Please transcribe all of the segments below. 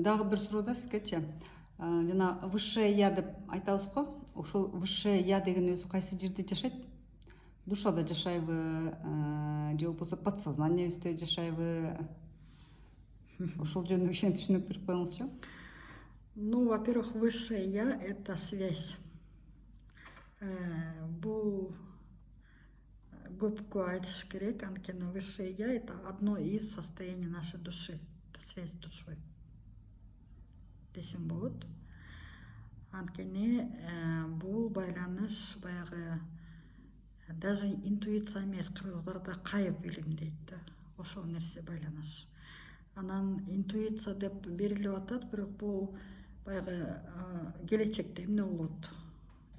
Дагы бир суроо да сизгечи. Жана высшее я деп айтабыз го. Ошол высшее я деген өзү кайсы жерде жашайт? Душада жашайбы, же болбосо подсознаниебизде жашайбы? Ошол жөнүндө кичине түшүнүк берип коюңузчу. Ну, во-первых, высшее я – это связь. Бул көпкө айтыш керек, анткени высшее я – это одно из состояний нашей души. Это связь с душой. Десем болот. Анткени бул байланыш баягы даже интуиция эмес, кыргыздарда кайып илим дейт да. Ошол нерсе байланыш. Анан интуиция деп берилип атат, бирок бул баягы келечекте эмне болот,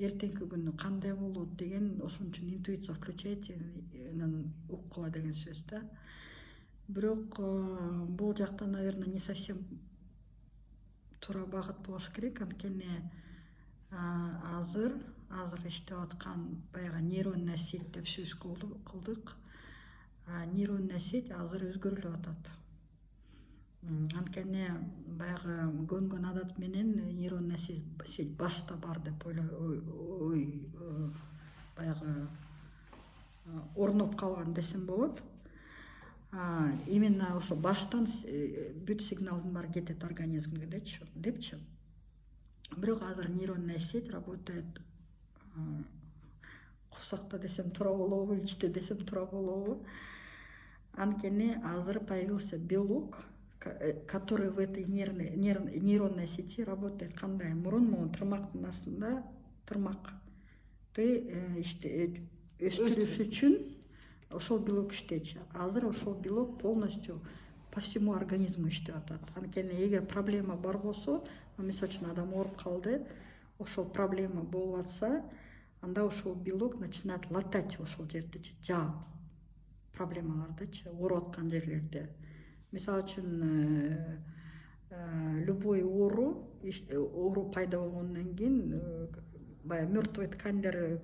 эртеңки күнү кандай болот деген, ошон үчүн интуиция включателинен уккула деген сөз да. Бирок бул жакта, наверное, не совсем туура багыт болуш керек, анткени азыр иштеп аткан баягы нейронная сеть деп сөз кылдык. Нейронная сеть азыр өзгөрүлүп атат. Анткени баягы көнгөн адат менен нейронная сеть башта бар деп ой баягы орноп калган десем болот. Именно ошо баштан бүт сигналдын баары кетет организмге депчи. Бирок азыр нейронная сеть работает курсакта десем туура болобу, ичте десем туура болобу. Анткени азыр появился белок, который в этой нейронной сети работает кандай? Мурун могу тырмактын астында тырмакты өстүрүш үчүн ошол белок иштечи. Азыр ошол белок полностью по всему организму иштеп атат. Анткени эгер проблема бар болсо, мисалы үчүн адам ооруп калды, ошол проблема болуп атса, анда ошол белок начинает латать ошол жерде, жаап проблемалардычы, ооруп аткан жерлерде. Мисалы үчүн любой оору пайда болгондон кийин баягы мертвый тканьдер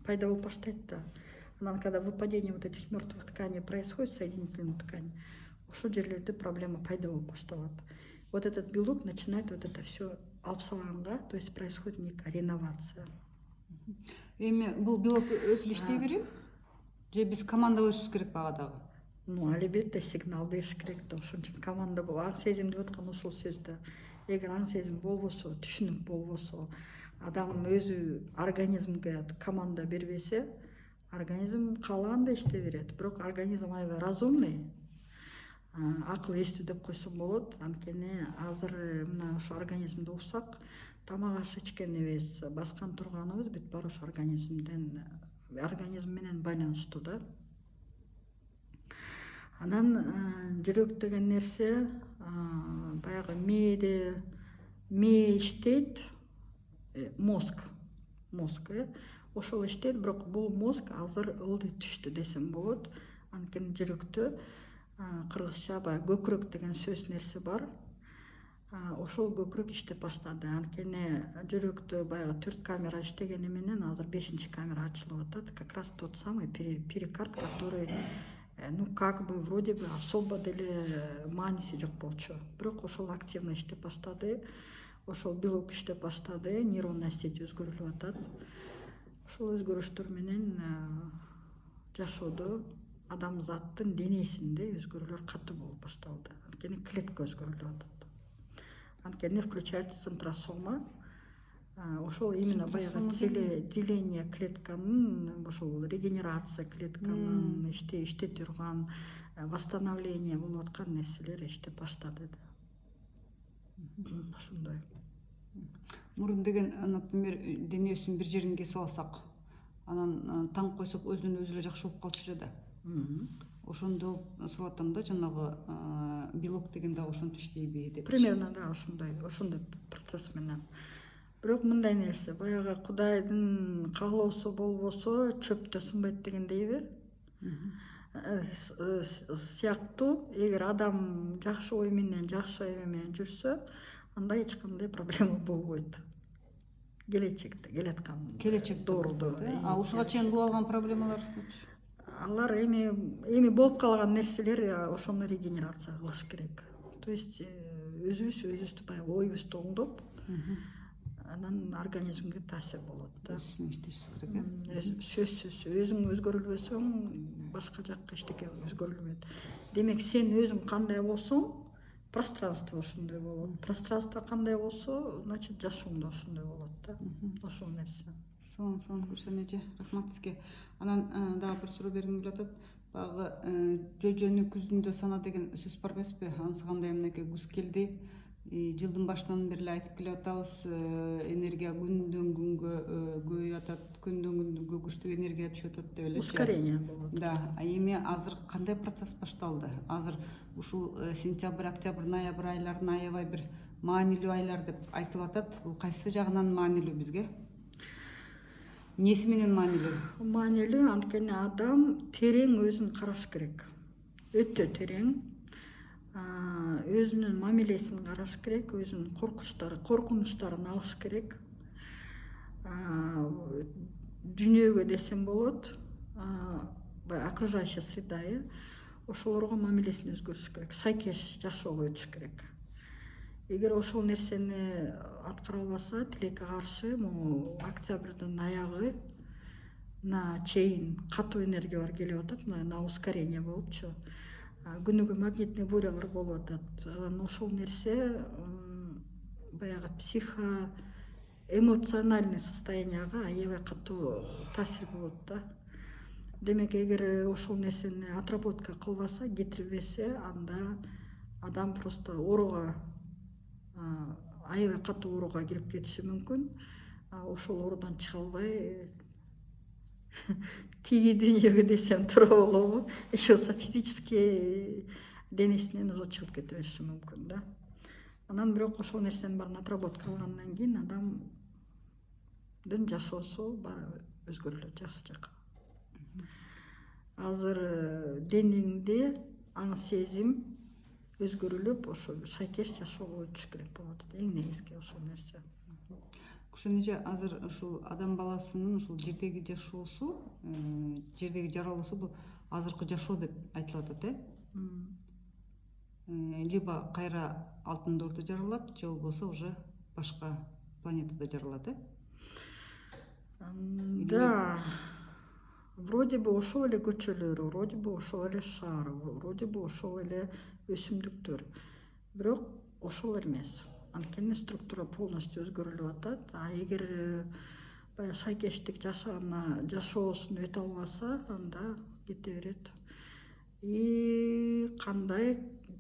пайда болуп баштайт да. Анан когда выпадение вот этих мертвых тканей происходит, соединительных тканей, ошол жерлерде проблема пайда болуп башталат. Вот этот белок начинает вот это все алып салганга, то есть происходит некая реновация. Эми бул белок өзү эле иштей береби? Же биз команда беришибиз керек бага дагы? Ну, албетте сигнал бериш керек да, ошон үчүн команда аң сезим деп аткан ошол сөз да. Эгер аң сезим болбосо, түшүнүк болбосо, адам өзү организмге команда бербесе, организм каалагандай иштей берет. Бирок организм аябай разумный, акыл эстүү деп койсом болот. Анткени азыр мына ошо организмди уксак, тамак аш ичкенибиз, баскан турганыбыз бүт баары ошо организм менен байланыштуу да. Анан жүрөк деген нерсе баягы мээ иштейт, мозг ошол иштейт, бирок бул мозг азыр ылдый түштү десем болот. Анткени жүрөктө кыргызча баягы көкүрөк деген сөз нерсе бар. Ошол көкүрөк иштеп баштады. Анткени жүрөктө баягы 4 камера иштегени менен азыр 5-чи камера ачылып атат. Как раз тот самый перикард, который ну как бы вроде бы особо деле мааниси жок болчу. Бирок ошол активно иштеп баштады. Ошол белок иштеп баштады, нейронная сеть өзгөрүлүп атат. Ошол өзгөрүштөр менен жашоодо адамзаттын денесинде өзгөрүүлөр катуу болуп башталды. Анткени клетка өзгөрүлүп атат. Анткени включается центросома. Ошол именно баягы деление клетканын, ошол регенерация клетканын иштете турган, восстановление болуп аткан нерселер иштеп баштады да. Ошондой. Мурун деген, например, денесинин бир жерин кесип алсак, анан таң койсок өзүнөн өзү эле жакшы болуп калчу эле да. Ошондо сурап атам да, жанагы белок деген дагы ошентип иштейби деп. Примерно да, ошондой процесс менен. Бирок мындай нерсе, баягы Кудайдын каалоосу болбосо чөптө сынбайт дегендейби? Сыяктуу, эгер адам жакшы ой менен, жакшы эме менен жүрсө, анда эч кандай проблема болбойт. Келечекте доорудо. Ушуга чейин болуп алган проблемаларыбыздычы? Алар эми болуп калган нерселер ошону регенерация кылыш керек. то есть өзүбүздү баягы оюбузду оңдоп анан организмге таасир болот да. Өзүнө иштешибиз керек Сөзсүз өзүң өзгөрүлбөсөң башка жакка эчтеке өзгөрүлбөйт. Демек сен өзүң кандай болсоң, пространство ошондой болот. Пространство кандай болсо, значит жашооң да ошондой болот да. Ошол нерсе. Сонун Гүлшен эже, рахмат сизге. Анан дагы бир суроо бергим келип атат. Баягы жөжөнү күздүндө сана деген сөз бар эмеспи? Анысы кандай мынакей күз келди. Жылдын башынан бери эле айтып келип атабыз, энергия күндөн күнгө көбөйүп атат, күндөн күнгө күчтүү энергия түшүп атат деп элечи. Ускорение болот. Да, эми азыр кандай процесс башталды? Азыр ушул сентябрь, октябрь, ноябрь айларын аябай бир маанилүү айлар деп айтылып атат. Бул кайсы жагынан маанилүү бизге? Неси менен маанилүү? Маанилүү анткени адам терең өзүн караш керек. Өтө терең. Өзүнүн мамилесин караш керек, өзүнүн коркунучтарын алыш керек. Дүйнөгө десем болот, окружающая среда, ошолорго мамилесин өзгөртүш керек, сайкеш жашоого өтүш керек. Эгер ошол нерсени аткара албаса, тилекке каршы могу октябрдын аягына чейин катуу энергиялар келип атат, на ускорение болупчу. Күнүгө магнитный бурялар болуп атат. Ошол нерсе баягы психоэмоциональный состоянияга аябай катуу таасир болот да. Демек, эгер ошол нерсени отработка кылбаса, кетирбесе, анда адам просто оорууга, аябай катуу оорууга кирип кетиши мүмкүн. Ошол оорудан чыга албай тиги дүйнөгө десем туура болобу, еще физический денесинен уже чыгып кете бериши мүмкүн да. Анан бирок ошол нерсенин баарын отработка кылгандан кийин адамдын жашоосу баары өзгөрүлөт жакшы жакка. Азыр денеңде аң сезим өзгөрүлүп, ошо сайкеш жашоого өтүш керек болот. Эң негизги ошол нерсе. Гүлшен эже, азыр ушул адам баласынын ушул жердеги жашоосу, жердеги жаралуусу бул азыркы жашоо деп айтылып атат, либо кайра алтын доордо жаралат, же болбосо уже башка планетада жаралат, Да. Вроде бы ошол эле көчөлөр, вроде бы ошол эле шаар, вроде бы ошол эле өсүмдүктөр. Бирок ошол эмес. Анткени структура полностью өзгөрүлүп атат. Эгер баягы сайкештик жашоосун өтө албаса, анда кете берет.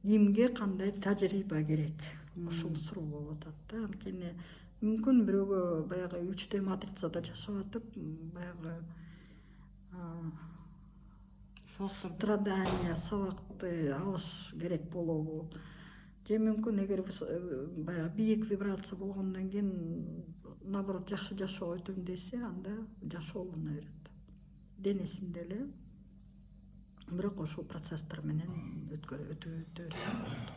Кимге кандай тажрыйба керек? Ошол суроо болуп атат да. Анткени мүмкүн бирөөгө баягы 3D матрицада жашап атып, баягы страдания, сабакты алыш керек болобу? Же мүмкүн эгер баягы бийик вибрация болгондон кийин наоборот жакшы жашоого өтөм десе, анда жашоолуна берет. Денесинде эле. Бирок ошол процесстер менен өтө берсе болот.